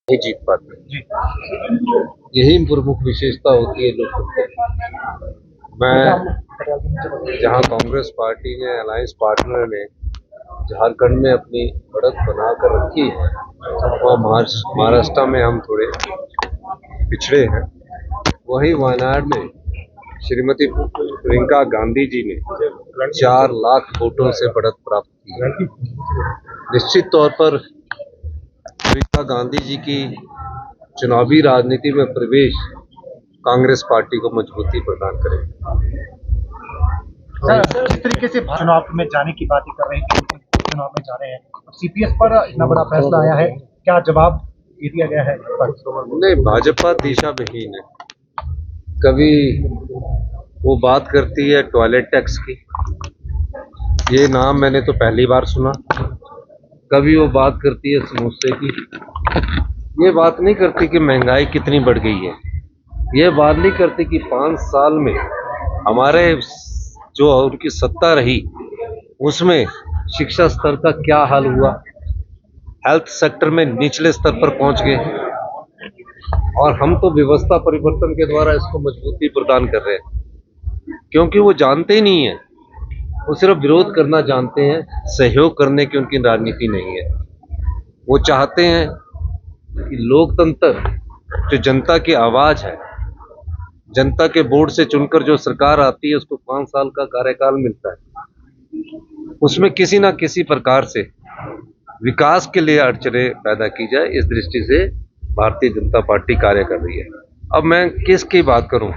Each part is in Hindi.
नहीं जीत पाते। यही प्रमुख विशेषता होती है लोकतंत्र की। मैं जहां कांग्रेस पार्टी ने, अलायंस पार्टनर ने झारखंड में अपनी बढ़त बनाकर रखी है, वहाँ महाराष्ट्र में हम थोड़े पिछड़े हैं। वही वायनाड में श्रीमती प्रियंका गांधी जी ने 4 लाख वोटों से बढ़त प्राप्त की है। निश्चित तौर पर प्रियंका गांधी जी की चुनावी राजनीति में प्रवेश कांग्रेस पार्टी को मजबूती प्रदान करेगा। सर, जिस तरीके से चुनाव में जाने की बातें कर रहे हैं, चुनाव में जा रहे हैं, सीपीएस पर इतना बड़ा फैसला आया है, क्या जवाब दे दिया गया है? नहीं, भाजपा दिशाविहीन है। कभी वो बात करती है टॉयलेट टैक्स की, ये नाम मैंने तो पहली बार सुना। कभी वो बात करती है समोसे की, ये बात नहीं करती कि महंगाई कितनी बढ़ गई है। ये बात नहीं करती कि 5 साल में हमारे जो उनकी सत्ता रही उसमें शिक्षा स्तर का क्या हाल हुआ, हेल्थ सेक्टर में निचले स्तर पर पहुंच गए। और हम तो व्यवस्था परिवर्तन के द्वारा इसको मजबूती प्रदान कर रहे हैं, क्योंकि वो जानते ही नहीं है, वो सिर्फ विरोध करना जानते हैं, सहयोग करने की उनकी राजनीति नहीं है। वो चाहते हैं कि लोकतंत्र, जो जनता की आवाज है, जनता के वोट से चुनकर जो सरकार आती है उसको 5 साल का कार्यकाल मिलता है, उसमें किसी ना किसी प्रकार से विकास के लिए अड़चनें पैदा की जाए, इस दृष्टि से भारतीय जनता पार्टी कार्य कर रही है। अब मैं किसकी बात करूं?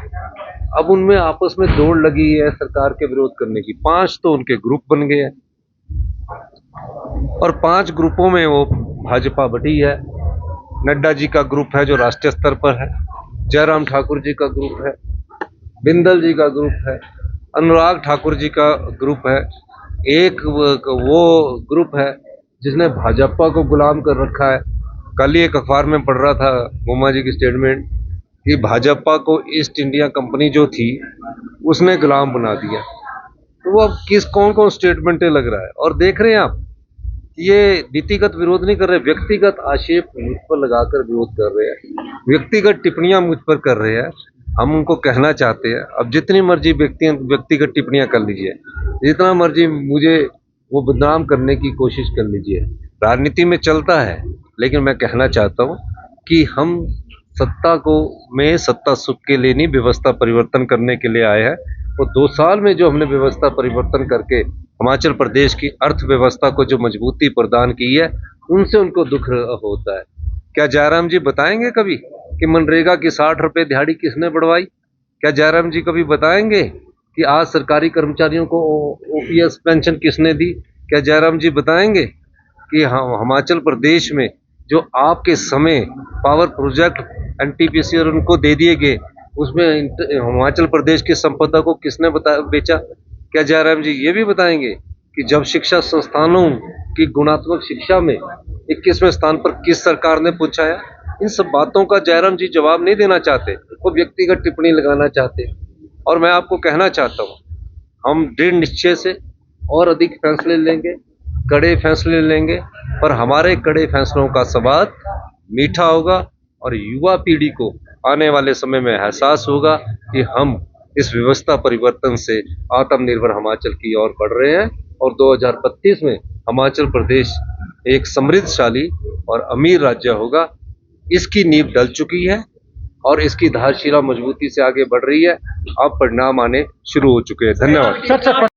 अब उनमें आपस में दौड़ लगी है सरकार के विरोध करने की। 5 तो उनके ग्रुप बन गए हैं और 5 ग्रुपों में वो भाजपा बटी है। नड्डा जी का ग्रुप है जो राष्ट्रीय स्तर पर है, जयराम ठाकुर जी का ग्रुप है, बिंदल जी का ग्रुप है, अनुराग ठाकुर जी का ग्रुप है, एक वो ग्रुप है जिसने भाजपा को गुलाम कर रखा है। कल ही एक अखबार में पढ़ रहा था मोमा जी की स्टेटमेंट कि भाजपा को ईस्ट इंडिया कंपनी जो थी उसने गुलाम बना दिया। तो वो अब कौन कौन स्टेटमेंटें लग रहा है। और देख रहे हैं आप, ये नीतिगत विरोध नहीं कर रहे, व्यक्तिगत आक्षेप मुझ पर लगाकर विरोध कर रहे हैं, व्यक्तिगत टिप्पणियां मुझ पर कर रहे हैं। हम उनको कहना चाहते हैं, अब जितनी मर्जी व्यक्तिगत टिप्पणियां कर लीजिए, जितना मर्जी मुझे वो बदनाम करने की कोशिश कर लीजिए, राजनीति में चलता है। लेकिन मैं कहना चाहता हूँ कि हम सत्ता सुख के लिए नहीं, व्यवस्था परिवर्तन करने के लिए आए हैं। वो 2 साल में जो हमने व्यवस्था परिवर्तन करके हिमाचल प्रदेश की अर्थव्यवस्था को जो मजबूती प्रदान की है, उनसे उनको दुख होता है। क्या जयराम जी बताएंगे कभी कि मनरेगा की 60 रुपए दिहाड़ी किसने बढ़वाई? क्या जयराम जी कभी बताएंगे कि आज सरकारी कर्मचारियों को ओपीएस पेंशन किसने दी? क्या जयराम जी बताएंगे कि हिमाचल प्रदेश में जो आपके समय पावर प्रोजेक्ट एनटीपीसी और उनको दे दिए गए, उसमें हिमाचल प्रदेश की संपदा को किसने बेचा? क्या जयराम जी ये भी बताएंगे कि जब शिक्षा संस्थानों की गुणात्मक शिक्षा में 21वें स्थान पर किस सरकार ने पूछा है? इन सब बातों का जयराम जी जवाब नहीं देना चाहते, वो व्यक्तिगत टिप्पणी लगाना चाहते। और मैं आपको कहना चाहता हूँ, हम दृढ़ निश्चय से और अधिक फैसले लेंगे, कड़े फैसले लेंगे, पर हमारे कड़े फैसलों का स्वाद मीठा होगा और युवा पीढ़ी को आने वाले समय में एहसास होगा कि हम इस व्यवस्था परिवर्तन से आत्मनिर्भर हिमाचल की ओर बढ़ रहे हैं और 2032 में हिमाचल प्रदेश एक समृद्धशाली और अमीर राज्य होगा। इसकी नींव डल चुकी है और इसकी धारशिला मजबूती से आगे बढ़ रही है। अब परिणाम आने शुरू हो चुके हैं। धन्यवाद।